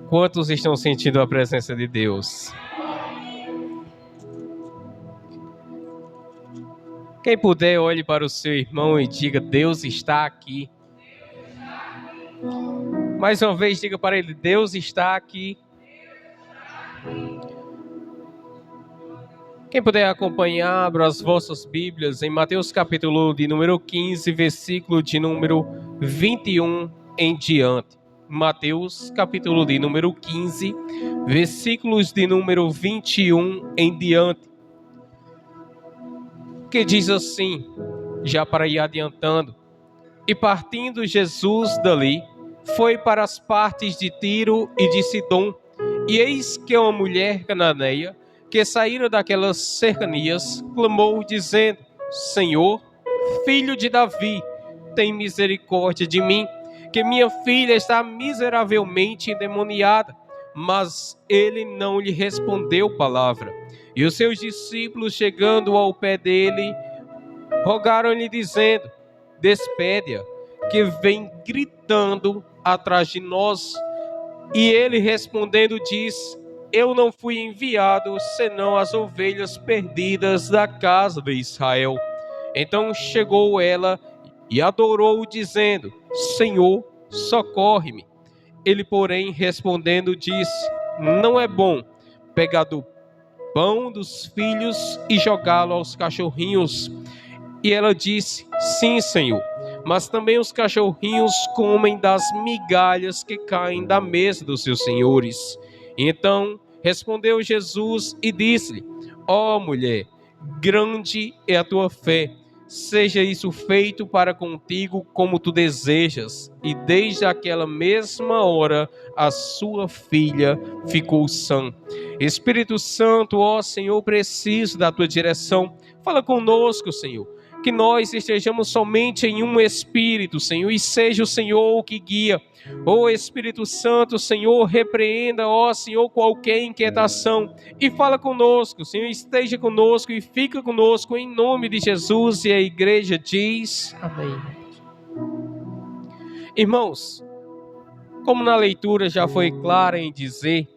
Quantos estão sentindo a presença de Deus? Quem puder, olhe para o seu irmão e diga: Deus está aqui. Mais uma vez, diga para ele: Deus está aqui. Quem puder acompanhar, abra as vossas Bíblias em Mateus capítulo de número 15, versículo de número 21 em diante. Mateus capítulo de número 15, versículos de número 21 em diante. Que diz assim, já para ir adiantando: E partindo Jesus dali, foi para as partes de Tiro e de Sidom, e eis que uma mulher cananeia, que saíra daquelas cercanias, clamou, dizendo: Senhor, filho de Davi, tem misericórdia de mim, que minha filha está miseravelmente endemoniada. Mas ele não lhe respondeu palavra. E os seus discípulos, chegando ao pé dele, rogaram-lhe, dizendo: Despede-a, que vem gritando atrás de nós. E ele respondendo disse: Eu não fui enviado senão as ovelhas perdidas da casa de Israel. Então chegou ela e adorou, dizendo: Senhor, socorre-me. Ele, porém, respondendo disse: Não é bom pegar do pão dos filhos e jogá-lo aos cachorrinhos. E ela disse: Sim, Senhor, mas também os cachorrinhos comem das migalhas que caem da mesa dos seus senhores. Então respondeu Jesus e disse-lhe: Ó mulher, grande é a tua fé, seja isso feito para contigo como tu desejas. E desde aquela mesma hora a sua filha ficou sã. Espírito Santo, ó Senhor, preciso da tua direção. Fala conosco, Senhor. Que nós estejamos somente em um Espírito, Senhor, e seja o Senhor o que guia. Ó Espírito Santo, Senhor, repreenda, ó Senhor, qualquer inquietação e fala conosco, Senhor, esteja conosco e fica conosco em nome de Jesus. E a igreja diz: Amém. Irmãos, como na leitura já foi clara em dizer,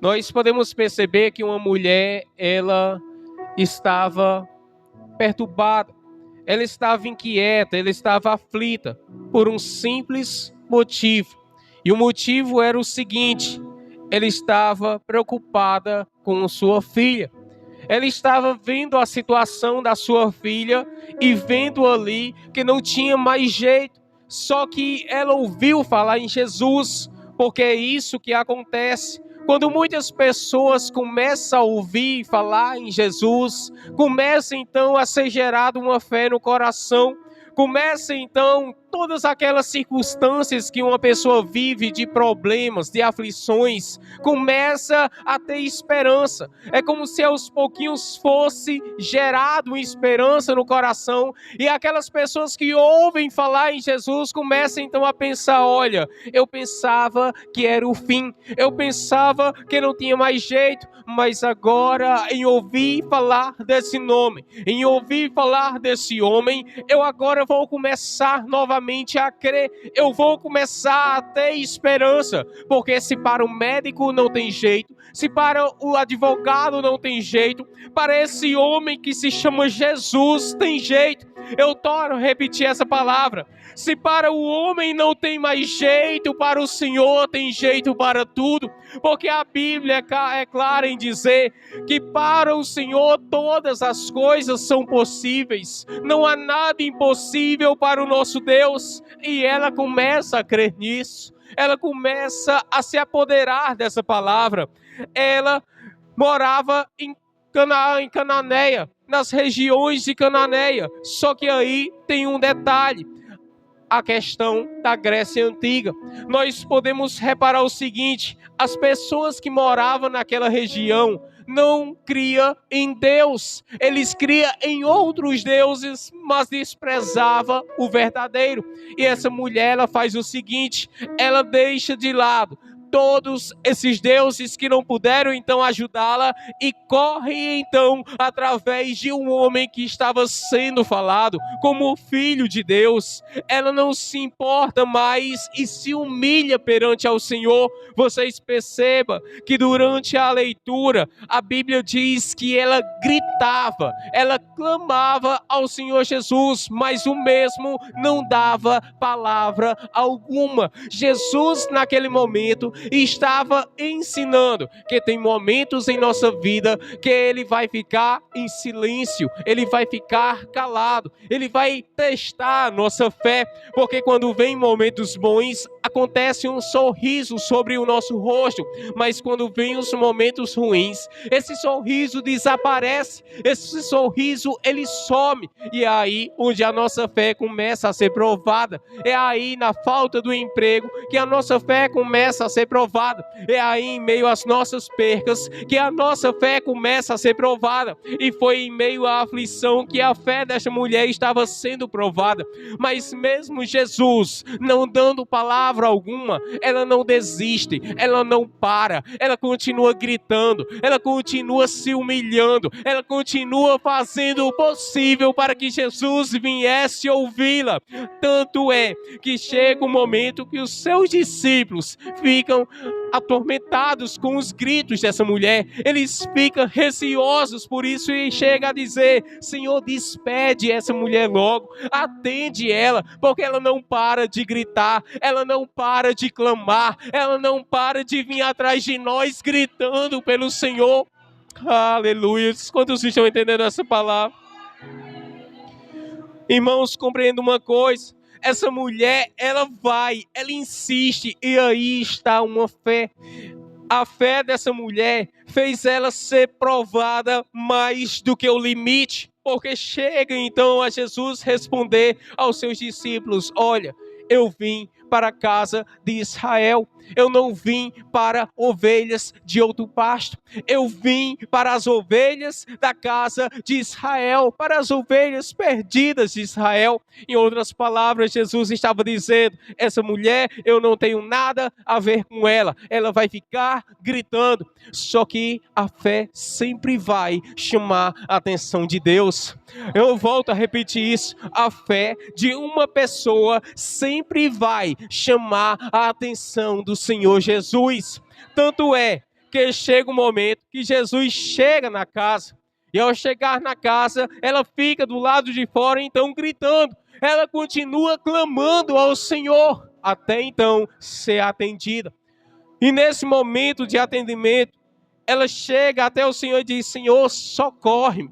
nós podemos perceber que uma mulher, ela estava perturbada, ela estava inquieta, ela estava aflita por um simples motivo. E o motivo era o seguinte: ela estava preocupada com sua filha. Ela estava vendo a situação da sua filha e vendo ali que não tinha mais jeito. Só que ela ouviu falar em Jesus, porque é isso que acontece. Quando muitas pessoas começam a ouvir falar em Jesus, começa então a ser gerada uma fé no coração, começa então todas aquelas circunstâncias que uma pessoa vive de problemas, de aflições, começa a ter esperança. É como se aos pouquinhos fosse gerado uma esperança no coração, e aquelas pessoas que ouvem falar em Jesus começam então a pensar: olha, eu pensava que era o fim, eu pensava que não tinha mais jeito, mas agora em ouvir falar desse nome, em ouvir falar desse homem, eu agora vou começar novamente a crer, eu vou começar a ter esperança, porque se para o médico não tem jeito, se para o advogado não tem jeito, para esse homem que se chama Jesus tem jeito. Eu torno a repetir essa palavra: se para o homem não tem mais jeito, para o Senhor tem jeito para tudo, porque a Bíblia é clara em dizer que para o Senhor todas as coisas são possíveis, não há nada impossível para o nosso Deus. E ela começa a crer nisso, ela começa a se apoderar dessa palavra. Ela morava em Cananéia, nas regiões de Cananéia, só que aí tem um detalhe: a questão da Grécia Antiga. Nós podemos reparar o seguinte: as pessoas que moravam naquela região não criam em Deus, eles criam em outros deuses, mas desprezava o verdadeiro. E essa mulher, ela faz o seguinte: ela deixa de lado todos esses deuses que não puderam então ajudá-la e corre então através de um homem que estava sendo falado como o Filho de Deus. Ela não se importa mais e se humilha perante ao Senhor. Vocês percebam que durante a leitura a Bíblia diz que ela gritava, ela clamava ao Senhor Jesus, mas o mesmo não dava palavra alguma. Jesus naquele momento estava ensinando que tem momentos em nossa vida que ele vai ficar em silêncio, ele vai ficar calado, ele vai testar a nossa fé, porque quando vem momentos bons, acontece um sorriso sobre o nosso rosto, mas quando vem os momentos ruins, esse sorriso desaparece, esse sorriso ele some, e é aí onde a nossa fé começa a ser provada, é aí na falta do emprego que a nossa fé começa a ser provada, é aí em meio às nossas percas que a nossa fé começa a ser provada, e foi em meio à aflição que a fé desta mulher estava sendo provada, mas mesmo Jesus não dando palavra alguma, ela não desiste, ela não para, ela continua gritando, ela continua se humilhando, ela continua fazendo o possível para que Jesus viesse ouvi-la. Tanto é que chega um momento que os seus discípulos ficam atormentados com os gritos dessa mulher, eles ficam receosos por isso e chega a dizer: Senhor, despede essa mulher logo, atende ela, porque ela não para de gritar, ela não para de clamar, ela não para de vir atrás de nós gritando pelo Senhor. Aleluia. Quantos estão entendendo essa palavra? Irmãos, compreenda uma coisa, essa mulher, ela insiste, e aí está uma fé. A fé dessa mulher fez ela ser provada mais do que o limite, porque chega então a Jesus responder aos seus discípulos: olha, eu vim para a casa de Israel, eu não vim para ovelhas de outro pasto, eu vim para as ovelhas da casa de Israel, para as ovelhas perdidas de Israel. Em outras palavras, Jesus estava dizendo: essa mulher, eu não tenho nada a ver com ela, ela vai ficar gritando. Só que a fé sempre vai chamar a atenção de Deus. Eu volto a repetir isso, a fé de uma pessoa sempre vai chamar a atenção do Senhor Jesus. Tanto é que chega um momento que Jesus chega na casa, e ao chegar na casa, ela fica do lado de fora, então gritando, ela continua clamando ao Senhor, até então ser atendida. E nesse momento de atendimento, ela chega até o Senhor e diz: Senhor, socorre-me.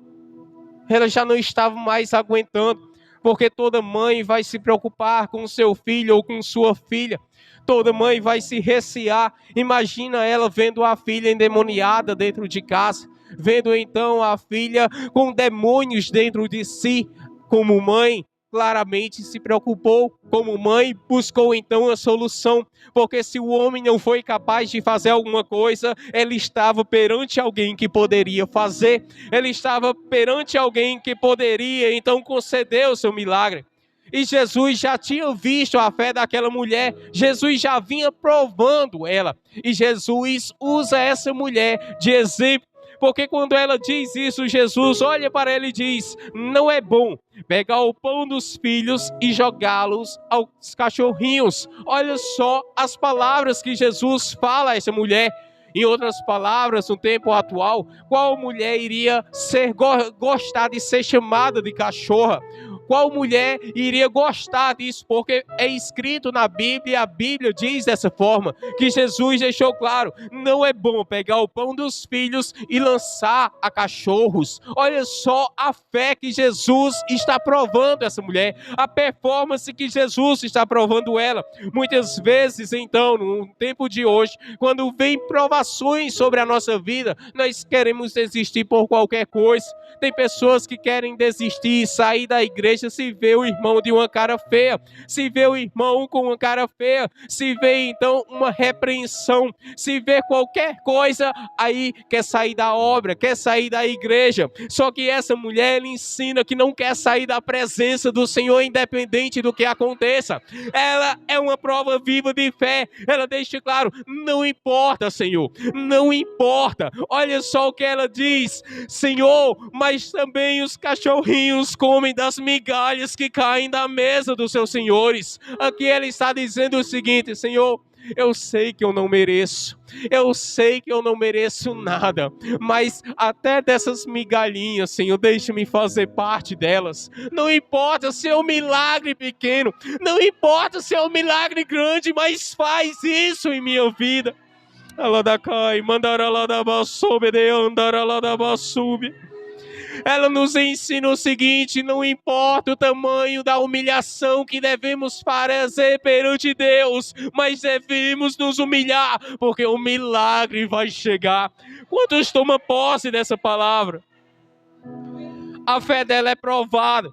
Ela já não estava mais aguentando, porque toda mãe vai se preocupar com seu filho ou com sua filha, toda mãe vai se recear. Imagina ela vendo a filha endemoniada dentro de casa, vendo então a filha com demônios dentro de si. Como mãe, claramente se preocupou, como mãe buscou então a solução, porque se o homem não foi capaz de fazer alguma coisa, ele estava perante alguém que poderia fazer, ele estava perante alguém que poderia então conceder o seu milagre. E Jesus já tinha visto a fé daquela mulher, Jesus já vinha provando ela, e Jesus usa essa mulher de exemplo, porque quando ela diz isso, Jesus olha para ela e diz: não é bom pegar o pão dos filhos e jogá-los aos cachorrinhos. Olha só as palavras que Jesus fala a essa mulher. Em outras palavras, no tempo atual, qual mulher iria gostar de ser chamada de cachorra? Qual mulher iria gostar disso? Porque é escrito na Bíblia, a Bíblia diz dessa forma, que Jesus deixou claro: não é bom pegar o pão dos filhos e lançar a cachorros. Olha só a fé que Jesus está provando essa mulher, a performance que Jesus está provando ela. Muitas vezes, então, no tempo de hoje, quando vem provações sobre a nossa vida, nós queremos desistir por qualquer coisa. Tem pessoas que querem desistir, sair da igreja igreja, se vê o irmão de uma cara feia, se vê o irmão com uma cara feia, se vê então uma repreensão, se vê qualquer coisa, aí quer sair da obra, quer sair da igreja. Só que essa mulher, ela ensina que não quer sair da presença do Senhor, independente do que aconteça. Ela é uma prova viva de fé. Ela deixa claro, não importa, Senhor, não importa. Olha só o que ela diz: Senhor, mas também os cachorrinhos comem das migalhas que caem da mesa dos seus senhores. Aqui ela está dizendo o seguinte: Senhor, eu sei que eu não mereço, eu sei que eu não mereço nada, mas até dessas migalhinhas, Senhor, deixa-me fazer parte delas. Não importa se é um milagre pequeno, não importa se é um milagre grande, mas faz isso em minha vida. Ela nos ensina o seguinte: não importa o tamanho da humilhação que devemos fazer perante Deus, mas devemos nos humilhar, porque o milagre vai chegar. Quantos tomam posse dessa palavra? A fé dela é provada,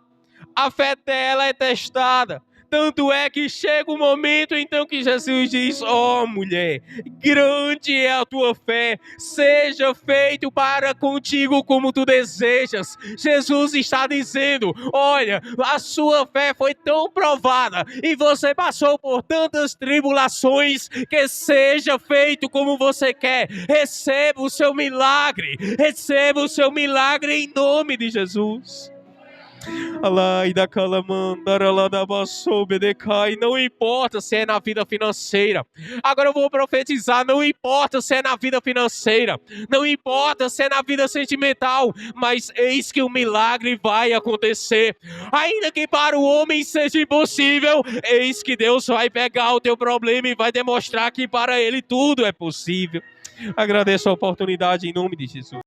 a fé dela é testada. Tanto é que chega o momento então que Jesus diz: ó mulher, grande é a tua fé, seja feito para contigo como tu desejas. Jesus está dizendo: olha, a sua fé foi tão provada e você passou por tantas tribulações, que seja feito como você quer. Receba o seu milagre, receba o seu milagre em nome de Jesus. Não importa se é na vida financeira. Agora eu vou profetizar: não importa se é na vida financeira, não importa se é na vida sentimental, mas eis que o milagre vai acontecer. Ainda que para o homem seja impossível, eis que Deus vai pegar o teu problema e vai demonstrar que para ele tudo é possível. Agradeço a oportunidade em nome de Jesus.